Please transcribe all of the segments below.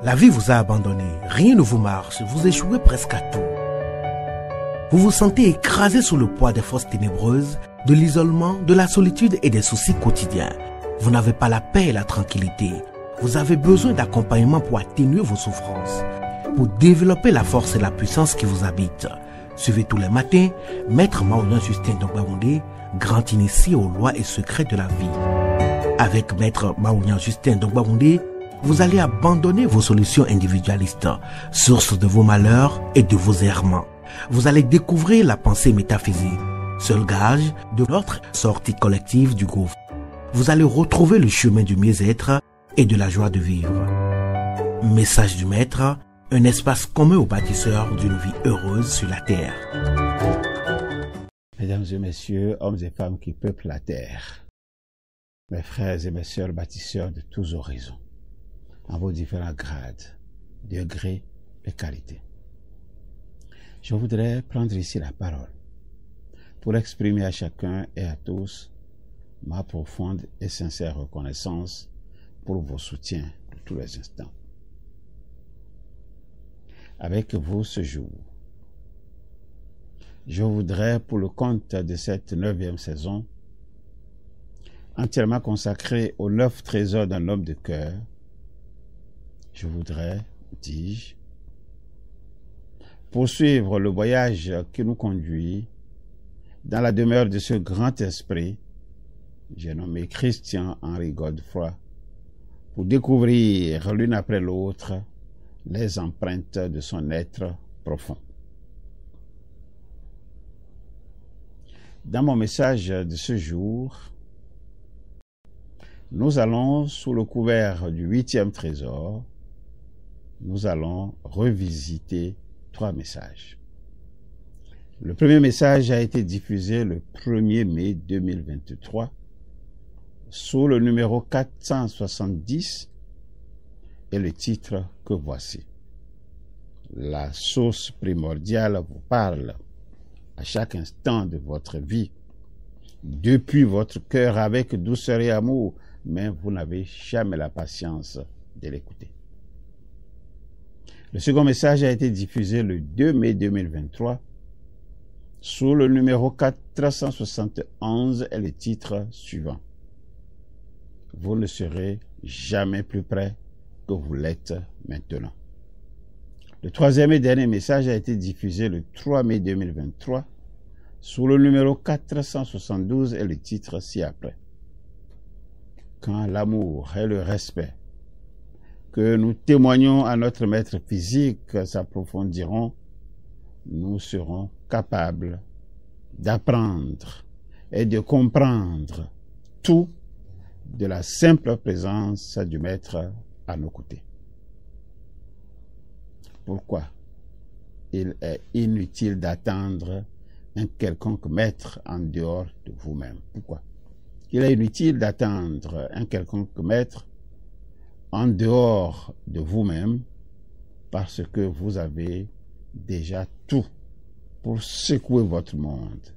La vie vous a abandonné, rien ne vous marche, vous échouez presque à tout. Vous vous sentez écrasé sous le poids des forces ténébreuses, de l'isolement, de la solitude et des soucis quotidiens. Vous n'avez pas la paix et la tranquillité. Vous avez besoin d'accompagnement pour atténuer vos souffrances, pour développer la force et la puissance qui vous habitent. Suivez tous les matins Maître Maoulian Justin Dongbaoundé, grand initié aux lois et secrets de la vie. Avec Maître Maoulian Justin Dongbaoundé, vous allez abandonner vos solutions individualistes, source de vos malheurs et de vos errements. Vous allez découvrir la pensée métaphysique, seul gage de notre sortie collective du gouffre. Vous allez retrouver le chemin du mieux-être et de la joie de vivre. Message du Maître, un espace commun aux bâtisseurs d'une vie heureuse sur la terre. Mesdames et messieurs, hommes et femmes qui peuplent la terre, mes frères et mes sœurs bâtisseurs de tous horizons, en vos différents grades, degrés et qualités. Je voudrais prendre ici la parole pour exprimer à chacun et à tous ma profonde et sincère reconnaissance pour vos soutiens de tous les instants. Avec vous ce jour, je voudrais, pour le compte de cette 9e saison, entièrement consacrée aux 9 trésors d'un homme de cœur, je voudrais, dis-je, poursuivre le voyage qui nous conduit dans la demeure de ce grand esprit, j'ai nommé Christian-Henri Godefroy, pour découvrir l'une après l'autre les empreintes de son être profond. Dans mon message de ce jour, nous allons, sous le couvert du 8e trésor, nous allons revisiter 3 messages. Le premier message a été diffusé le 1er mai 2023 sous le numéro 470 et le titre que voici. La source primordiale vous parle à chaque instant de votre vie, depuis votre cœur avec douceur et amour, mais vous n'avez jamais la patience de l'écouter. Le second message a été diffusé le 2 mai 2023 sous le numéro 471 et le titre suivant. Vous ne serez jamais plus près que vous l'êtes maintenant. Le troisième et dernier message a été diffusé le 3 mai 2023 sous le numéro 472 et le titre ci-après. Quand l'amour et le respect que nous témoignons à notre maître physique s'approfondiront, nous serons capables d'apprendre et de comprendre tout de la simple présence du maître à nos côtés. Pourquoi il est inutile d'attendre un quelconque maître en dehors de vous-même? Pourquoi il est inutile d'attendre un quelconque maître en dehors de vous-même, parce que vous avez déjà tout pour secouer votre monde.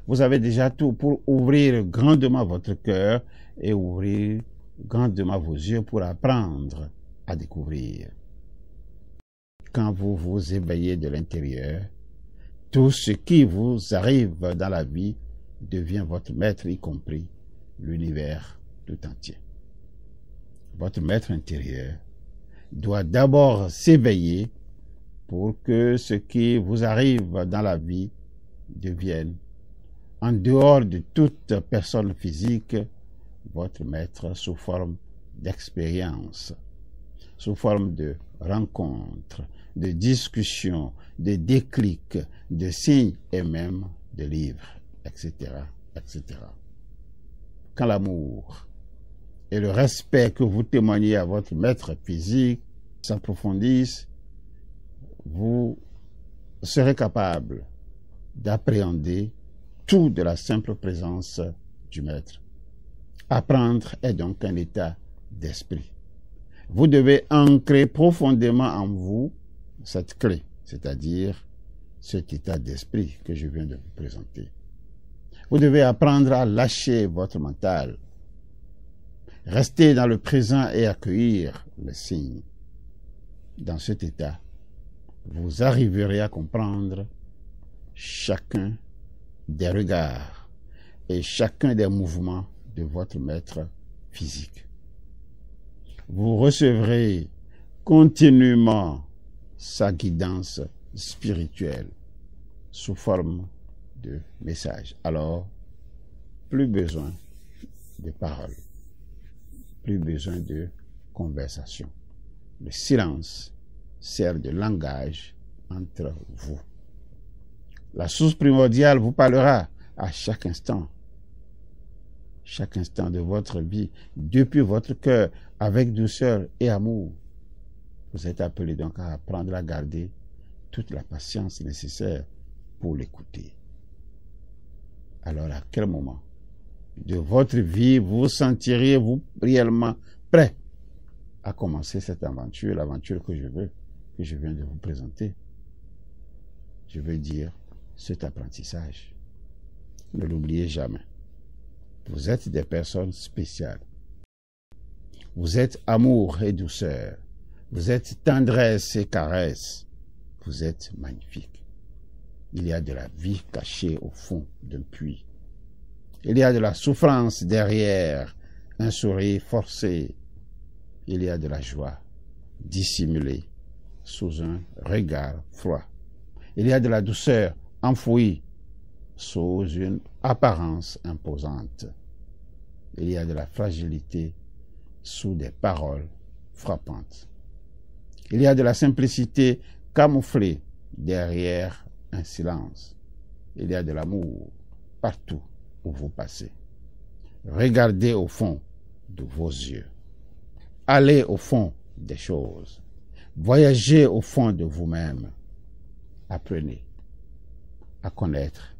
Vous avez déjà tout pour ouvrir grandement votre cœur et ouvrir grandement vos yeux pour apprendre à découvrir. Quand vous vous éveillez de l'intérieur, tout ce qui vous arrive dans la vie devient votre maître, y compris l'univers tout entier. Votre maître intérieur doit d'abord s'éveiller pour que ce qui vous arrive dans la vie devienne, en dehors de toute personne physique, votre maître sous forme d'expérience, sous forme de rencontres, de discussions, de déclics, de signes et même de livres, etc., etc. Quand l'amour et le respect que vous témoignez à votre maître physique s'approfondissent, vous serez capable d'appréhender tout de la simple présence du maître. Apprendre est donc un état d'esprit. Vous devez ancrer profondément en vous cette clé, c'est-à-dire cet état d'esprit que je viens de vous présenter. Vous devez apprendre à lâcher votre mental, rester dans le présent et accueillir les signes. dans cet état, vous arriverez à comprendre chacun des regards et chacun des mouvements de votre maître physique. Vous recevrez continuellement sa guidance spirituelle sous forme de messages. Alors, plus besoin de paroles, plus besoin de conversation. Le silence sert de langage entre vous. La source primordiale vous parlera à chaque instant de votre vie, depuis votre cœur, avec douceur et amour. Vous êtes appelé donc à apprendre à garder toute la patience nécessaire pour l'écouter. Alors, à quel moment de votre vie vous sentirez-vous réellement prêt à commencer cette aventure, l'aventure que je viens de vous présenter? Je veux dire, cet apprentissage. Ne l'oubliez jamais. Vous êtes des personnes spéciales. Vous êtes amour et douceur. Vous êtes tendresse et caresse. Vous êtes magnifique. Il y a de la vie cachée au fond d'un puits. Il y a de la souffrance derrière un sourire forcé. Il y a de la joie dissimulée sous un regard froid. Il y a de la douceur enfouie sous une apparence imposante. Il y a de la fragilité sous des paroles frappantes. Il y a de la simplicité camouflée derrière un silence. Il y a de l'amour partout où vous passez. Regardez au fond de vos yeux. Allez au fond des choses. Voyagez au fond de vous-même. Apprenez à connaître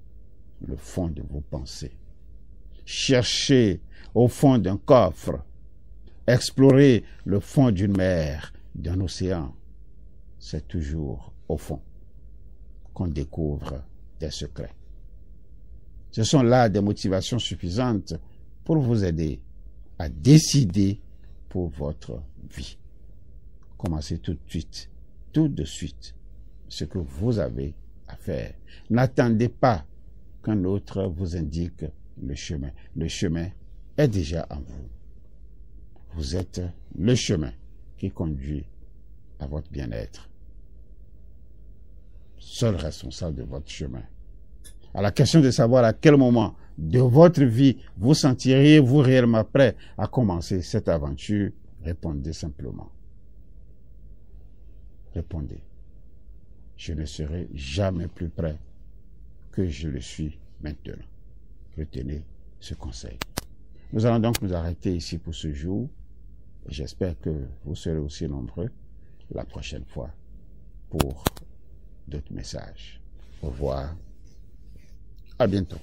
le fond de vos pensées. Cherchez au fond d'un coffre. Explorez le fond d'une mer, d'un océan. C'est toujours au fond qu'on découvre des secrets. Ce sont là des motivations suffisantes pour vous aider à décider pour votre vie. Commencez tout de suite, ce que vous avez à faire. N'attendez pas qu'un autre vous indique le chemin. Le chemin est déjà en vous. Vous êtes le chemin qui conduit à votre bien-être. Seul responsable de votre chemin. À la question de savoir à quel moment de votre vie vous sentirez-vous réellement prêt à commencer cette aventure, répondez simplement. Répondez. Je ne serai jamais plus prêt que je le suis maintenant. Retenez ce conseil. Nous allons donc nous arrêter ici pour ce jour. J'espère que vous serez aussi nombreux la prochaine fois pour d'autres messages. Au revoir. À bientôt.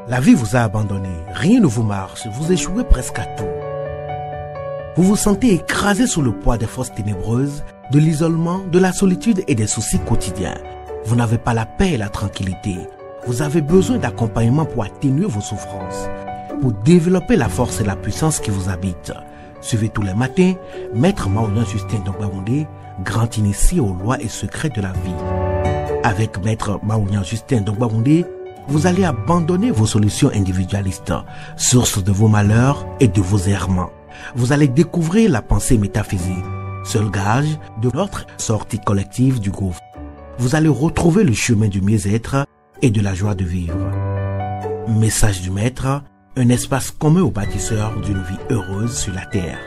La vie vous a abandonné, rien ne vous marche, vous échouez presque à tout. Vous vous sentez écrasé sous le poids des forces ténébreuses, de l'isolement, de la solitude et des soucis quotidiens. Vous n'avez pas la paix et la tranquillité. Vous avez besoin d'accompagnement pour atténuer vos souffrances, pour développer la force et la puissance qui vous habitent. Suivez tous les matins Maître Maoulian Justin Dongbaoundé, grand initié aux lois et secrets de la vie. Avec Maître Maoulian Justin Dongbaoundé, vous allez abandonner vos solutions individualistes, source de vos malheurs et de vos errements. Vous allez découvrir la pensée métaphysique, seul gage de notre sortie collective du gouffre. Vous allez retrouver le chemin du mieux-être et de la joie de vivre. Message du Maître, un espace commun aux bâtisseurs d'une vie heureuse sur la terre.